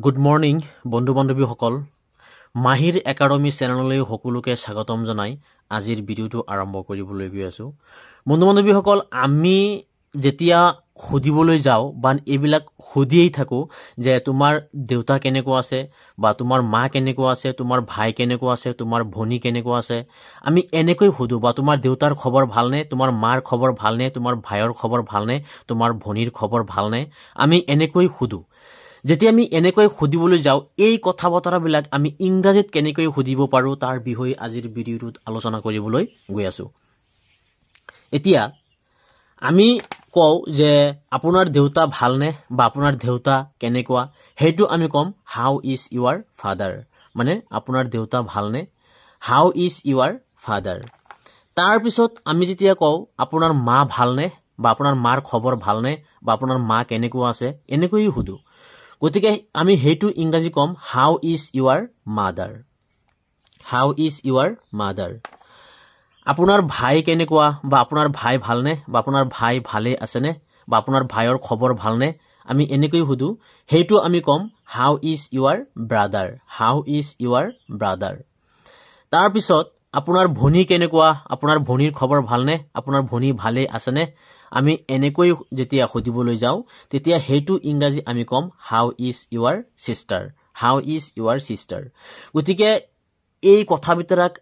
Good morning বন্ধু বান্ধৱীসকল মাহিৰ academy চেনেললৈ সকলোকে স্বাগতম জনাই আজিৰ ভিডিঅ'টো আৰম্ভ কৰিবলৈ গৈ আছোঁ। বন্ধু বান্ধৱীসকল আমি যেতিয়া সুধিবলৈ যাওঁ বা এইবিলাক সুধিয়েই থাকোঁ যে তোমাৰ দেউতা কেনেকুৱা আছে বা তোমাৰ মা কেনেকুৱা আছে, তোমাৰ ভাই কেনেকুৱা আছে, তোমাৰ ভনী কেনেকুৱা আছে, আমি এনেকৈ সুধোঁ বা তোমাৰ দেউতাৰ খবৰ ভালনে, তোমাৰ মাৰ খবৰ ভালনে, তোমাৰ ভাইৰ খবৰ ভালনে, তোমাৰ ভনীৰ খবৰ ভালনে, আমি এনেকৈ সুধোঁ। যেতিয়া আমি এনেকৈ সুধিবলৈ যাওঁ এই কথা বতৰাবিলাক আমি ইংৰাজীত কেনেকৈ সুধিব পাৰোঁ তাৰ বিষয়ে আজিৰ ভিডিঅ'টোত আলোচনা কৰিবলৈ গৈ আছোঁ। এতিয়া আমি কওঁ যে আপোনাৰ দেউতা ভালনে বা আপোনাৰ দেউতা কেনেকুৱা, সেইটো আমি ক'ম হাউ ইজ ইউৰ ফাদাৰ, মানে আপোনাৰ দেউতা ভালনে, হাউ ইজ ইউৰ ফাদাৰ। তাৰপিছত আমি যেতিয়া কওঁ আপোনাৰ মা ভালনে বা আপোনাৰ মাৰ খবৰ ভালনে বা আপোনাৰ মা কেনেকুৱা আছে, এনেকৈয়ে সুধোঁ। গতিকে আমি সেইটো ইংৰাজী ক'ম how is your mother, how is your mother. আপোনাৰ ভাই কেনেকুৱা বা আপোনাৰ ভাই ভালনে বা আপোনাৰ ভাই ভালে আছেনে বা আপোনাৰ ভাইৰ খবৰ ভালনে, আমি এনেকৈ সুধোঁ। সেইটো আমি ক'ম how is your brother, how is your brother. তাৰপিছত আপোনাৰ ভনী কেনেকুৱা, আপোনাৰ ভনীৰ খবৰ ভালনে, আপোনাৰ ভনী ভালে আছেনে, আমি এনেকৈ যেতিয়া সুধিবলৈ যাওঁ তেতিয়া সেইটো ইংৰাজী আমি ক'ম how is your sister, how is your sister. গতিকে এই কথা বিতৰাক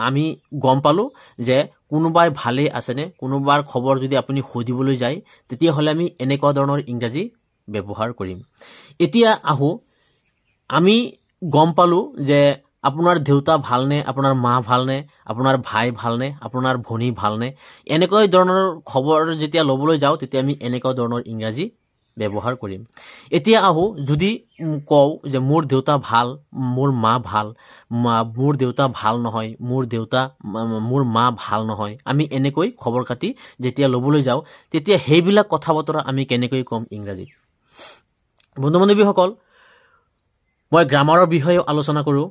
আমি গম পালোঁ যে কোনোবাই ভালে আছেনে, কোনোবাৰ খবৰ যদি আপুনি সুধিবলৈ যায় তেতিয়াহ'লে আমি এনেকুৱা ধৰণৰ ইংৰাজী ব্যৱহাৰ কৰিম। এতিয়া আহোঁ, আমি গম পালোঁ যে আপোনাৰ দেউতা ভালনে, আপোনাৰ মা ভালনে, আপোনাৰ ভাই ভালনে, আপোনাৰ ভনী ভালনে, এনেকুৱা ধৰণৰ খবৰ যেতিয়া ল'বলৈ যাওঁ তেতিয়া আমি এনেকুৱা ধৰণৰ ইংৰাজী ব্যৱহাৰ কৰিম। এতিয়া আহোঁ, যদি কওঁ যে মোৰ দেউতা ভাল, মোৰ মা ভাল, মোৰ দেউতা ভাল নহয়, মোৰ মা ভাল নহয়, আমি এনেকৈ খবৰ খাতি যেতিয়া ল'বলৈ যাওঁ তেতিয়া সেইবিলাক কথা বতৰা আমি কেনেকৈ ক'ম ইংৰাজীত। বন্ধু বান্ধৱীসকল, মই গ্ৰামাৰৰ বিষয়ে আলোচনা কৰোঁ।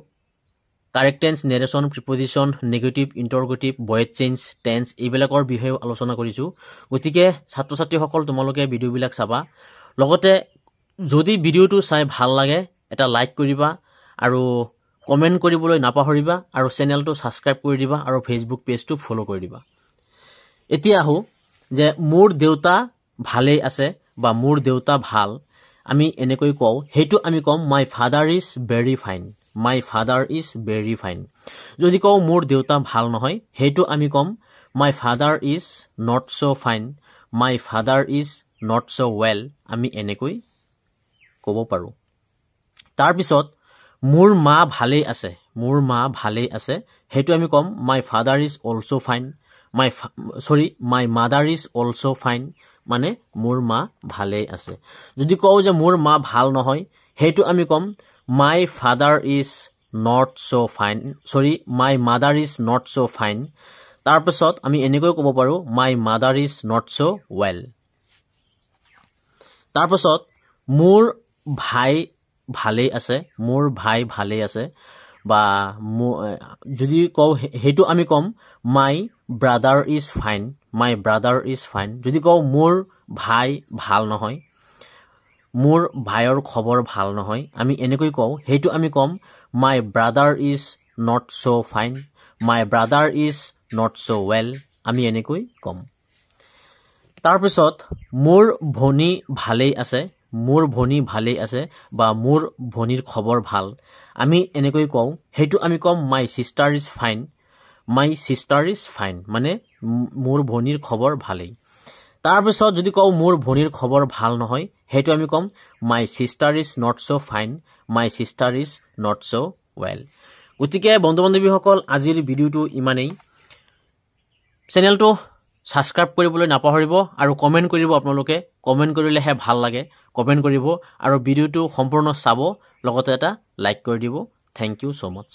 Correct tense, narration, preposition, negative, interrogative, void change, tense এইবিলাকৰ বিষয়েও আলোচনা কৰিছোঁ। গতিকে ছাত্ৰ ছাত্ৰীসকল তোমালোকে ভিডিঅ'বিলাক চাবা। লগতে যদি ভিডিঅ'টো চাই ভাল লাগে এটা লাইক কৰিবা আৰু কমেণ্ট কৰিবলৈ নাপাহৰিবা আৰু চেনেলটো ছাবস্ক্ৰাইব কৰি দিবা আৰু ফেচবুক পেজটো ফ'ল' কৰি দিবা। এতিয়া আহোঁ যে মোৰ দেউতা ভালেই আছে বা মোৰ দেউতা ভাল, আমি এনেকৈ কওঁ, সেইটো আমি ক'ম my father is very fine, my father is very fine. যদি কওঁ মোৰ দেউতা ভাল নহয়, সেইটো আমি ক'ম my father is not so' fine, my father is not so' well, আমি এনেকৈ ক'ব পাৰোঁ। তাৰপিছত মোৰ মা ভালেই আছে, মোৰ মা ভালেই আছে, সেইটো আমি ক'ম my father is also' fine, my mother is also' fine, মানে মোৰ মা ভালেই আছে। যদি কওঁ যে মোৰ মা ভাল নহয়, সেইটো আমি ক'ম my father is not so' fine, my mother is not so' fine. তাৰপিছত আমি এনেকৈ ক'ব পাৰোঁ my mother is not so' well. তাৰপিছত মোৰ ভাই ভালেই আছে, মোৰ ভাই ভালেই আছে, বা যদি কওঁ সেইটো আমি ক'ম my brother is fine, my brother is fine. যদি কওঁ মোৰ ভাই ভাল নহয়, মোৰ ভাইৰ খবৰ ভাল নহয়, আমি এনেকৈ কওঁ, সেইটো আমি ক'ম my brother is not so' fine, my brother is not so' well, আমি এনেকৈ ক'ম। তাৰপিছত মোৰ ভনী ভালেই আছে, মোৰ ভনী ভালেই আছে বা মোৰ ভনীৰ খবৰ ভাল, আমি এনেকৈ কওঁ, সেইটো আমি ক'ম মাই sister is fine, my sister is fine, মানে মোৰ ভনীৰ খবৰ ভালেই। তাৰপিছত যদি কওঁ মোৰ ভনীৰ খবৰ ভাল নহয়, সেইটো আমি ক'ম মাই sister is not so' fine, my sister is not so' well. গতিকে বন্ধু বান্ধৱীসকল আজিৰ ভিডিঅ'টো ইমানেই। চেনেলটো ছাবস্ক্ৰাইব কৰিবলৈ নাপাহৰিব আৰু কমেণ্ট কৰিব, আপোনালোকে কমেণ্ট কৰিলেহে ভাল লাগে, কমেণ্ট কৰিব আৰু ভিডিঅ'টো সম্পূৰ্ণ চাব, লগতে এটা লাইক কৰি দিব। Thank you so' much.